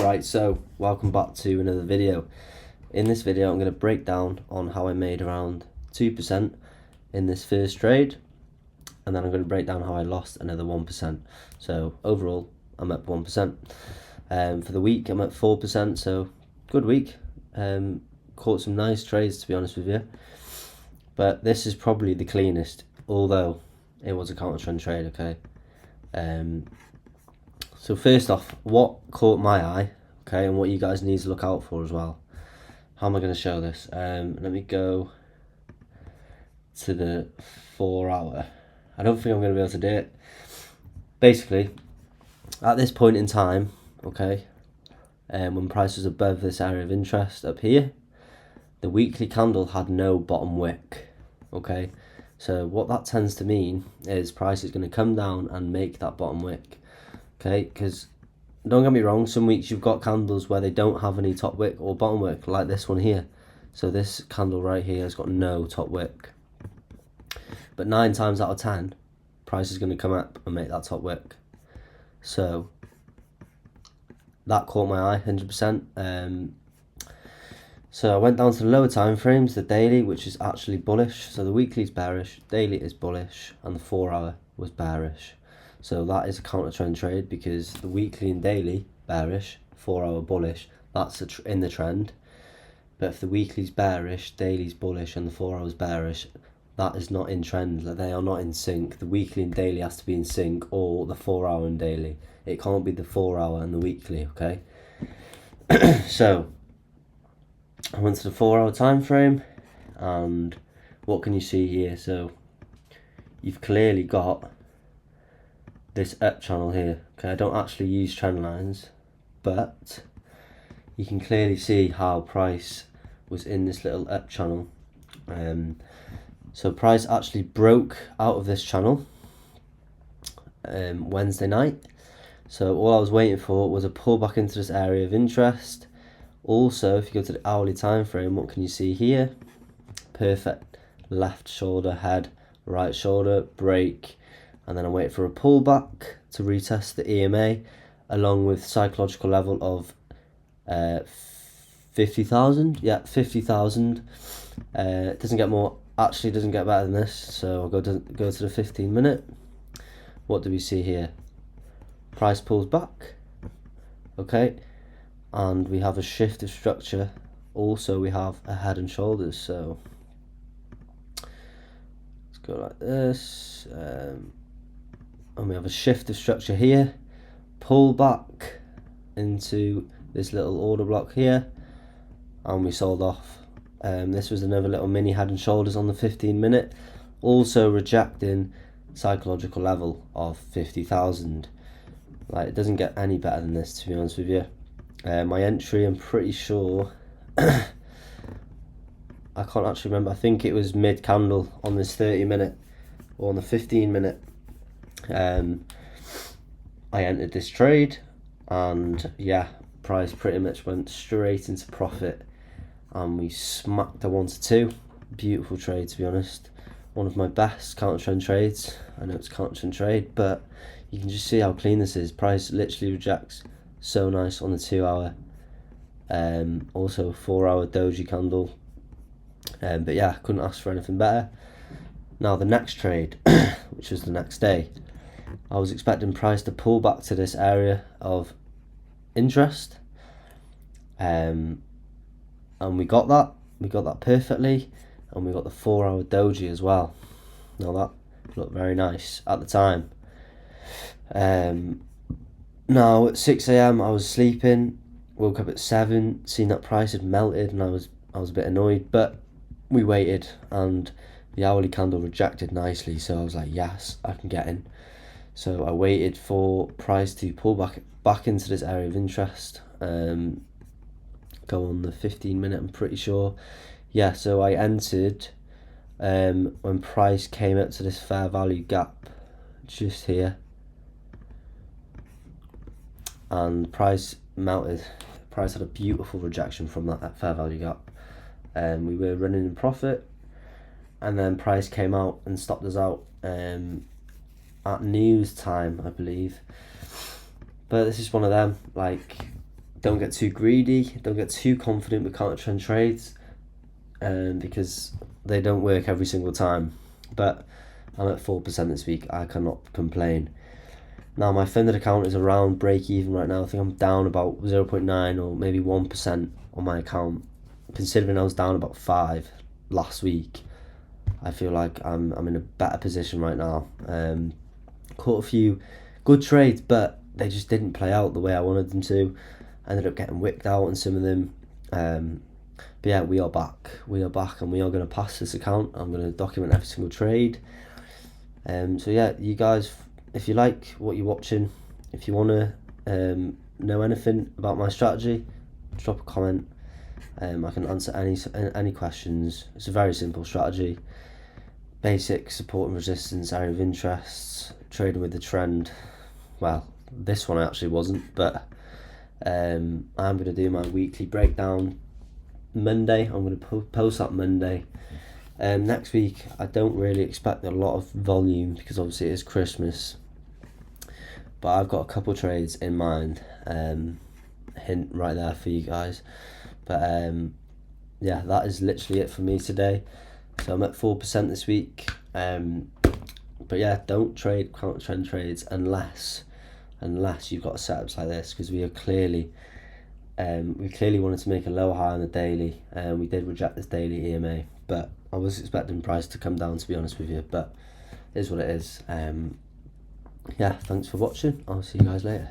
Right, so welcome back to another video. In this video I'm going to break down on how I made around 2% in this first trade, and then I'm going to break down how I lost another 1%. So overall I'm at 1%. For the week I'm at 4%, so good week. Caught some nice trades, to be honest with you, but this is probably the cleanest, although it was a counter trend trade. Okay. So first off, what caught my eye, okay, and what you guys need to look out for as well. How am I going to show this? Let me go to the 4 hour. I don't think I'm going to be able to do it. Basically, at this point in time, okay, when price was above this area of interest up here, the weekly candle had no bottom wick, okay. So what that tends to mean is price is going to come down and make that bottom wick. Okay, because don't get me wrong, some weeks you've got candles where they don't have any top wick or bottom wick, like this one here. So this candle right here has got no top wick. But 9 times out of 10, price is going to come up and make that top wick. So that caught my eye, 100%. So I went down to the lower time frames, the daily, which is actually bullish. So the weekly is bearish, daily is bullish, and the 4 hour was bearish. So that is a counter trend trade, because the weekly and daily bearish, 4 hour bullish, that's in the trend. But if the weekly's bearish, daily's bullish, and the 4 hours bearish, that is not in trend. They are not in sync. The weekly and daily has to be in sync, or the 4 hour and daily. It can't be the 4 hour and the weekly, okay? So I went to the 4 hour time frame, and what can you see here? So you've clearly got this up channel here. Okay, I don't actually use trend lines, but you can clearly see how price was in this little up channel. So price actually broke out of this channel Wednesday night. So all I was waiting for was a pullback into this area of interest. Also, if you go to the hourly time frame, what can you see here? Perfect left shoulder, head, right shoulder, break, and then I wait for a pullback to retest the EMA, along with psychological level of 50,000. Yeah, 50,000. It doesn't get more, actually doesn't get better than this. So I'll go to the 15 minute. What do we see here? Price pulls back, okay, and we have a shift of structure. Also we have a head and shoulders, so let's go like this, and we have a shift of structure here, pull back into this little order block here, and we sold off. This was another little mini head and shoulders on the 15 minute, also rejecting psychological level of 50,000. Like, it doesn't get any better than this, to be honest with you. My entry, I'm pretty sure I can't actually remember, I think it was mid candle on this 30 minute or on the 15 minute. I entered this trade, and yeah, price pretty much went straight into profit, and we smacked a 1 to 2. Beautiful trade, to be honest. One of my best counter trend trades. I know it's a counter trend trade, but you can just see how clean this is. Price literally rejects so nice on the 2 hour. Also 4 hour doji candle. But yeah, couldn't ask for anything better. Now the next trade, which was the next day, I was expecting price to pull back to this area of interest, and we got that perfectly, and we got the 4 hour doji as well. Now that looked very nice at the time. Now at 6 AM I was sleeping, woke up at 7, seen that price had melted, and I was a bit annoyed, but we waited, and the hourly candle rejected nicely, so I was like, yes, I can get in. So I waited for price to pull back into this area of interest, go on the 15 minute, I'm pretty sure. Yeah, so I entered when price came up to this fair value gap just here, and price melted. Price had a beautiful rejection from that fair value gap. We were running in profit, and then price came out and stopped us out at news time, I believe. But this is one of them, like, don't get too greedy, don't get too confident with counter trend trades, because they don't work every single time. But I'm at 4% this week. I cannot complain. Now my funded account is around break even right now. I think I'm down about 0.9 or maybe 1% on my account. Considering I was down about 5 last week, I feel like I'm in a better position right now. Caught a few good trades, but they just didn't play out the way I wanted them to. I ended up getting wicked out on some of them. But yeah, we are back, and we are going to pass this account. I'm going to document every single trade. So yeah, you guys, if you like what you're watching, if you want to know anything about my strategy, drop a comment. I can answer any questions. It's a very simple strategy. Basic support and resistance, area of interest, trading with the trend. Well, this one actually wasn't, but I'm going to do my weekly breakdown Monday. I'm going to post that Monday. Next week, I don't really expect a lot of volume because obviously it is Christmas. But I've got a couple trades in mind. Hint right there for you guys. But yeah, that is literally it for me today. So I'm at 4% this week. But yeah, don't trade counter trend trades unless you've got setups like this, because we clearly wanted to make a lower high on the daily, and we did reject this daily EMA. But I was expecting price to come down, to be honest with you. But it is what it is. Yeah, thanks for watching. I'll see you guys later.